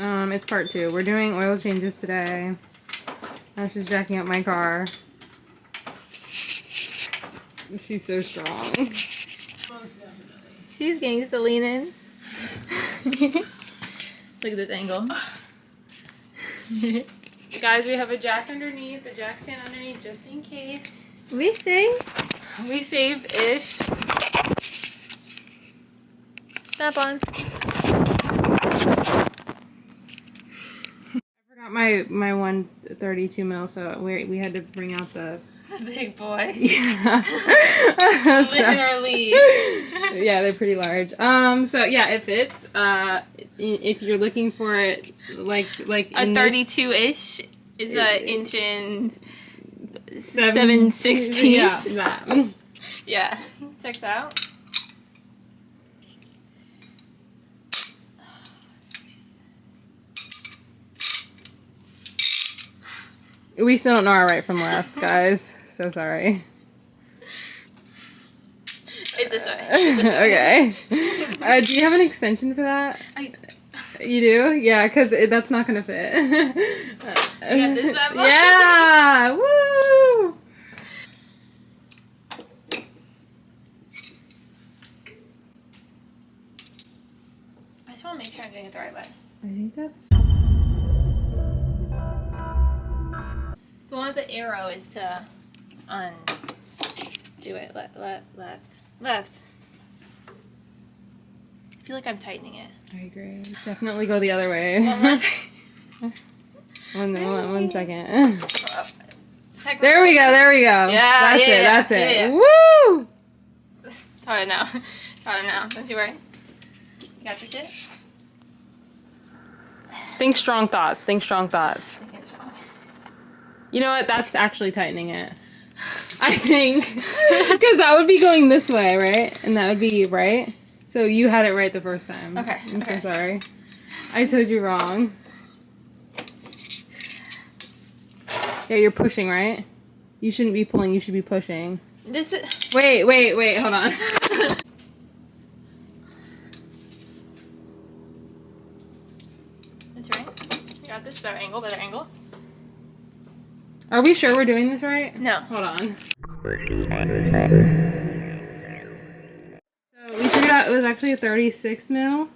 It's part 2. We're doing oil changes today. Now she's jacking up my car. She's so strong. She's getting used to lean in. Let's look at this angle. Guys, we have a jack underneath, the jack stand underneath just in case. We see. We save-ish. Snap on. I forgot my 132 mil, so we had to bring out the Big boy. yeah. Listen our lead. Yeah, they're pretty large. So yeah, it fits. If you're looking for it, like A 32-ish is an inch and 7/16. Yeah, that. Yeah. Checks out. We still don't know our right from left, guys. So sorry. It's this way. Okay. Do you have an extension for that? You do? Yeah, because that's not going to fit. got this bad boy? Yeah! Woo! I just want to make sure I'm doing it the right way. I think that's... The one with the arrow is to undo it. Left. I feel like I'm tightening it. I agree. Definitely go the other way. One second. There we go. Yeah, That's it. yeah. Woo! Taught it now. Don't you worry. You got this shit? Think strong thoughts. I think it's wrong. You know what? That's actually tightening it. I think. Because that would be going this way, right? And that would be right. So you had it right the first time. Okay. I'm so sorry. I told you wrong. Yeah, you're pushing, right? You shouldn't be pulling, you should be pushing. This is... Wait, hold on. That's right. You got this better angle. Are we sure we're doing this right? No. Hold on. So we figured out it was actually a 36 mil.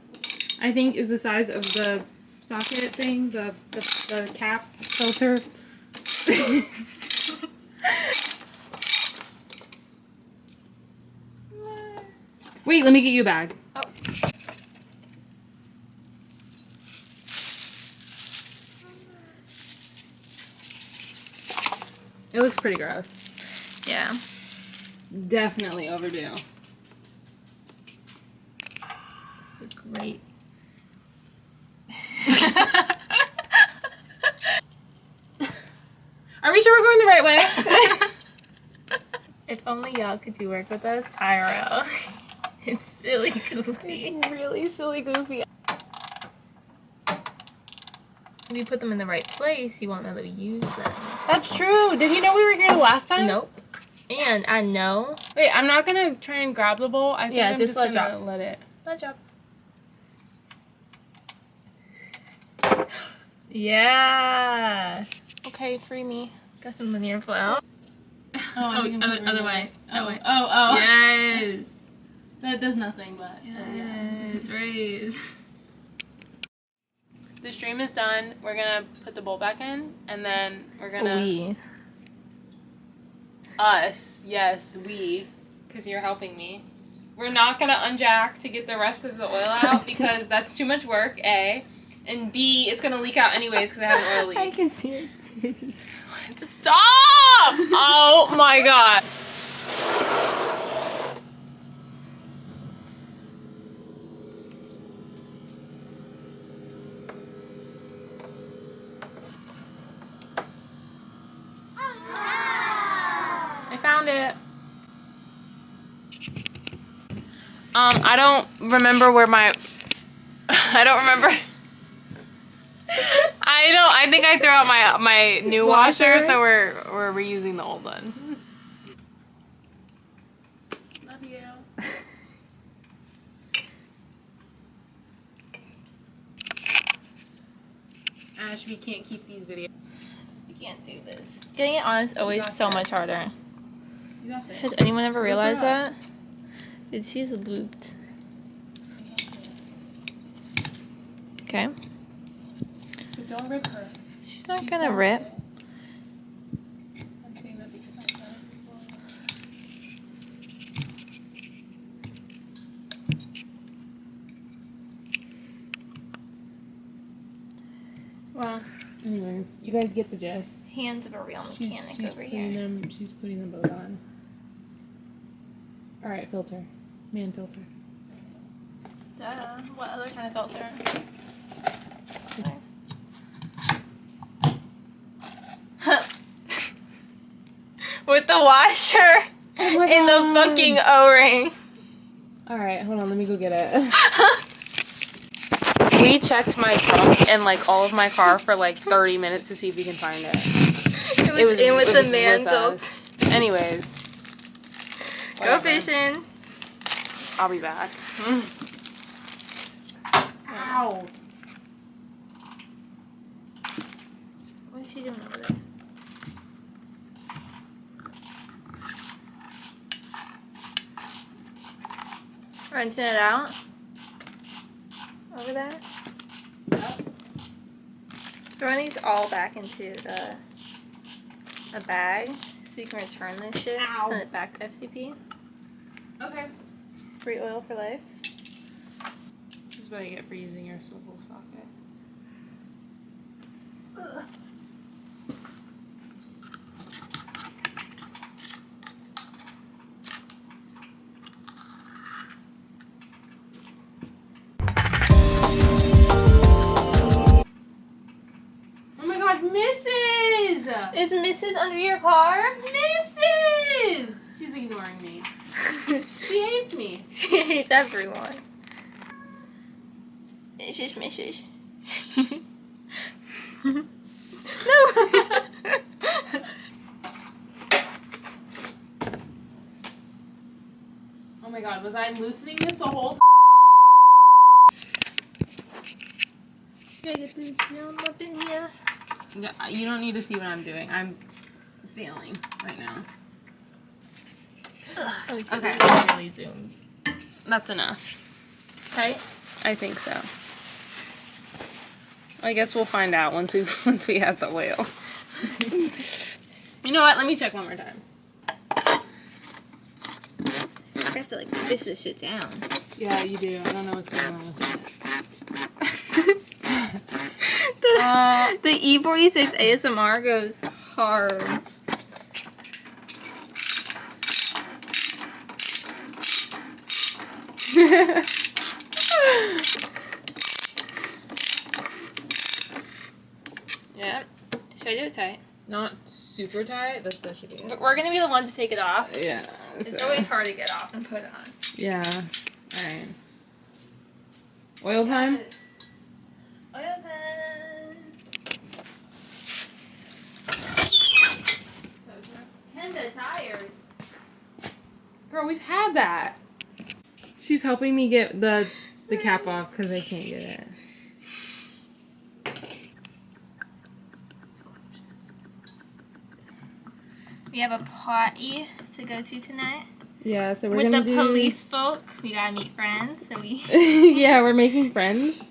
I think is the size of the socket thing, the cap filter. Wait, let me get you a bag. Oh. It looks pretty gross. Yeah. Definitely overdue. This looks great. Are we sure we're going the right way? If only y'all could do work with us, IRL. It's silly goofy. It's really silly goofy. If you put them in the right place, you won't know that we use them. That's true. Did he know we were here the last time? Nope. And I know. Wait, I'm not gonna try and grab the bowl. I think Yeah, I'm just let gonna drop. let it. Good job. Yeah. Okay, free me. Got some linear flow. Other way. way. Oh. Yes. That does nothing, but Yes. Right. The stream is done. We're gonna put the bowl back in, and then we're gonna We. us. Yes, we, because you're helping me. We're not gonna unjack to get the rest of the oil out because that's too much work. A, and B, it's gonna leak out anyways because I have an oil leak. I can see it too. Stop! Oh my god. I found it. I don't remember where my... I don't remember... I think I threw out my new washer, so we're reusing the old one. Love you. Ash, we can't keep these videos. You can't do this. Getting it on is always so much harder. You got this. Has anyone ever realized that? Dude, she's looped. Okay. But don't rip her. She's not gonna rip. I'm saying that because I said it before. Well, anyways, you guys get the gist. hands of a real mechanic over putting here. She's putting them both on. Alright, filter. Man filter. Duh. What other kind of filter? With the washer in the fucking O-ring. Alright, hold on, let me go get it. We checked my trunk and like all of my car for like 30 minutes to see if we can find it. It was in with the man us. Anyways. Go whatever. fishing. I'll be back. Ow. What is she doing over there? Rinsing it out? Over there? Yep. Throwing these all back into a bag so you can return this shit. Ow. Send it back to FCP. Okay. Free oil for life. This is what I get for using your swivel socket. Ugh. Oh my god, Mrs! Is Mrs. under your car? Mrs! She's ignoring me. She hates me. She hates everyone. It's just Mrs. No! Oh my god, was I loosening this the whole time? Gotta get this film up in here. Yeah, you don't need to see what I'm doing. I'm failing right now. Okay. Really zoomed. That's enough. Tight? I think so. I guess we'll find out once we have the oil. You know what? Let me check one more time. I have to like fish this shit down. Yeah, you do. I don't know what's going on with The E46 ASMR goes hard. Yeah. Should I do it tight? Not super tight. That should be good. But we're gonna be the ones to take it off. Yeah. It's always hard to get off and put on. Yeah. Alright. Oil time? Oil time. And the tires. Girl, we've had that. She's helping me get the cap off because I can't get it. We have a party to go to tonight. Yeah, so we're With gonna the police folk. We gotta meet friends, so we... Yeah, we're making friends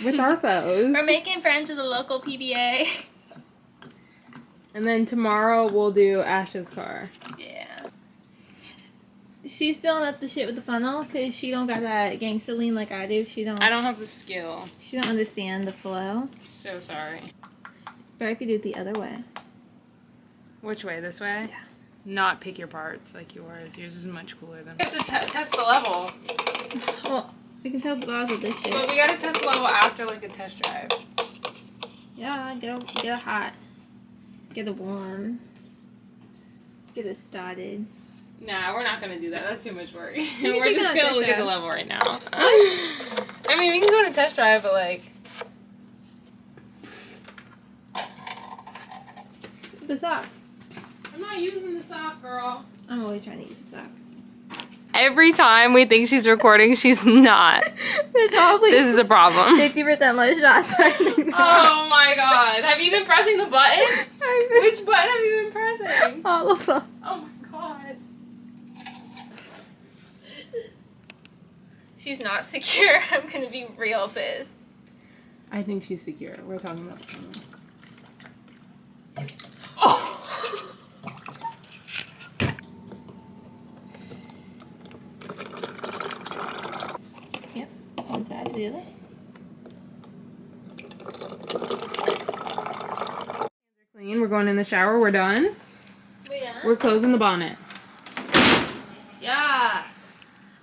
with our foes. We're making friends with the local PBA. And then tomorrow we'll do Ash's car. Yeah. She's filling up the shit with the funnel because she don't got that gangster lean like I do. She don't have the skill. She don't understand the flow. So sorry. It's better if you do it the other way. Which way? This way? Yeah. Not pick your parts like yours. Yours is much cooler than. We have to test the level. Well, we can fill the bars with this shit. But we gotta test the level after like a test drive. Yeah, get it hot. Get it warm. Get it started. Nah, we're not gonna do that. That's too much work. can We're take just it on a gonna test look at the drive. level right now. I mean, we can go on a test drive, but like. The sock. I'm not using the sock, girl. I'm always trying to use the sock. Every time we think she's recording, she's not. This is a problem. 50% less shots. Oh my god. Have you been pressing the button? Which button have you been pressing? All of them. Oh my god. She's not secure. I'm gonna be real pissed. I think she's secure. We're talking about the camera. Oh! Yep. One side to the other. Clean. We're going in the shower. We're done. We're closing the bonnet. Yeah.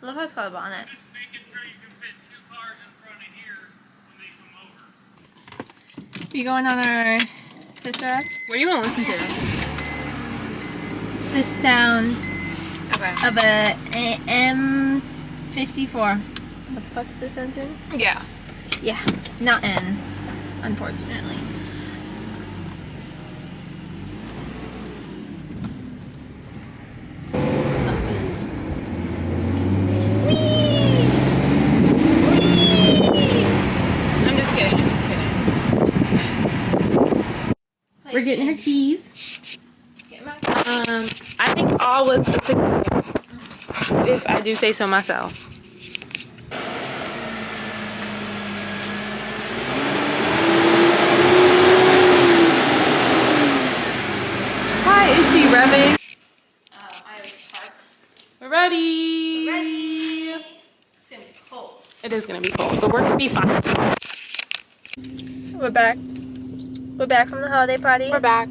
I love how it's called a bonnet. Just making sure you can fit 2 cars in front of here when they come over. We going on our sister app? What do you want to listen to? The sounds Okay. of a M54. What the fuck is this engine? Yeah. Yeah, not N, unfortunately. I'm just kidding. I'm just kidding. We're getting her keys. I think all was a success, if I do say so myself. Hi, is she revving? I was parked. We're ready. It's gonna be cold. It is gonna be cold, but we're gonna be fine. We're back. We're back from the holiday party. We're back.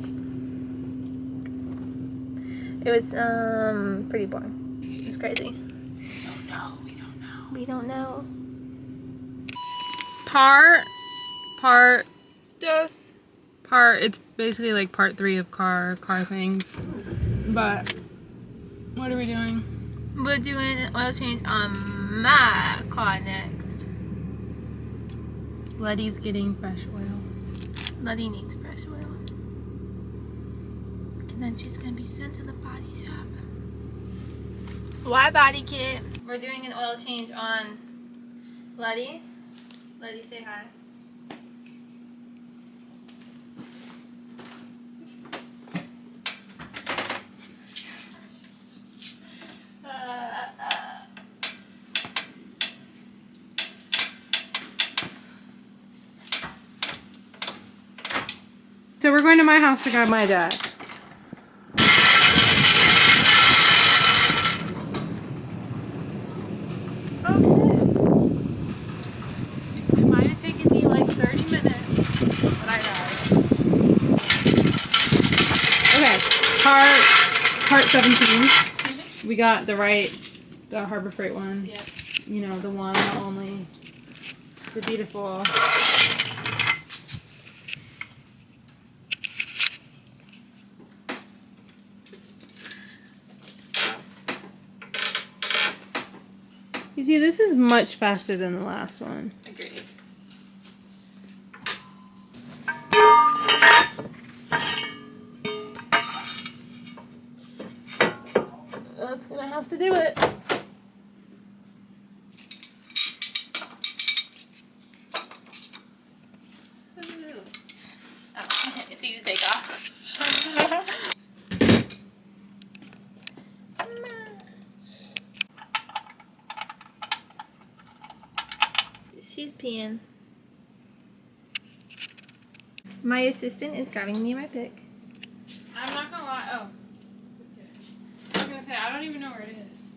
It was pretty boring. It was crazy. Oh no, we don't know. We don't know. Part. Just It's basically like part 3 of car things. But what are we doing? we're doing an oil change on my car next. Letty's getting fresh oil. Letty needs fresh oil. And then she's gonna be sent to the body shop. Why body kit? We're doing an oil change on Letty. Letty, say hi. So we're going to my house to grab my dad. It might have taken me like 30 minutes, but I got it. Okay, part 17. We got the Harbor Freight one. Yep. You know, the one, the only. The beautiful. You see, this is much faster than the last one. Agreed. That's gonna have to do it. Oh, it's easy to take off. She's peeing. My assistant is grabbing me my pick. I'm not gonna lie. Oh, just kidding. I was gonna say, I don't even know where it is.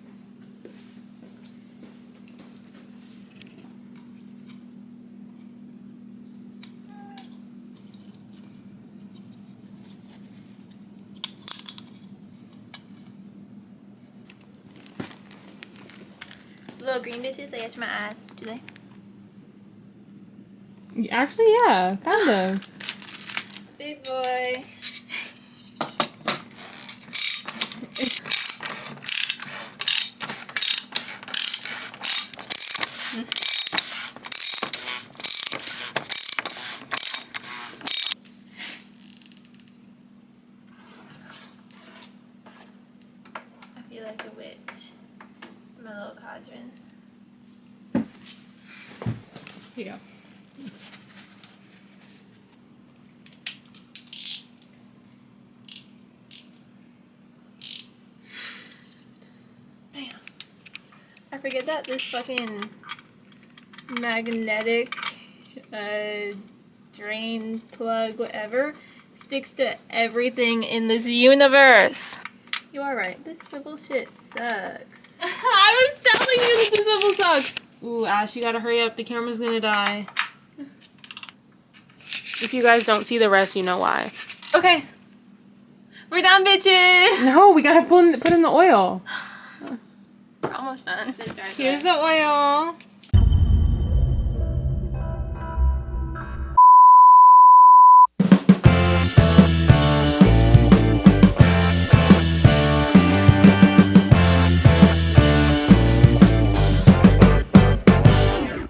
Little green bitches, they itch my ass, do they? Actually, yeah, kind of. Big boy. I feel like a witch. quadrant. Here you go. I forget that this fucking magnetic drain plug, whatever, sticks to everything in this universe. You are right. This swivel shit sucks. I was telling you that the swivel sucks. Ooh, Ash, you gotta hurry up. The camera's gonna die. If you guys don't see the rest, you know why. Okay. We're done, bitches! No, we gotta put in the oil. We're almost done. Here's the oil.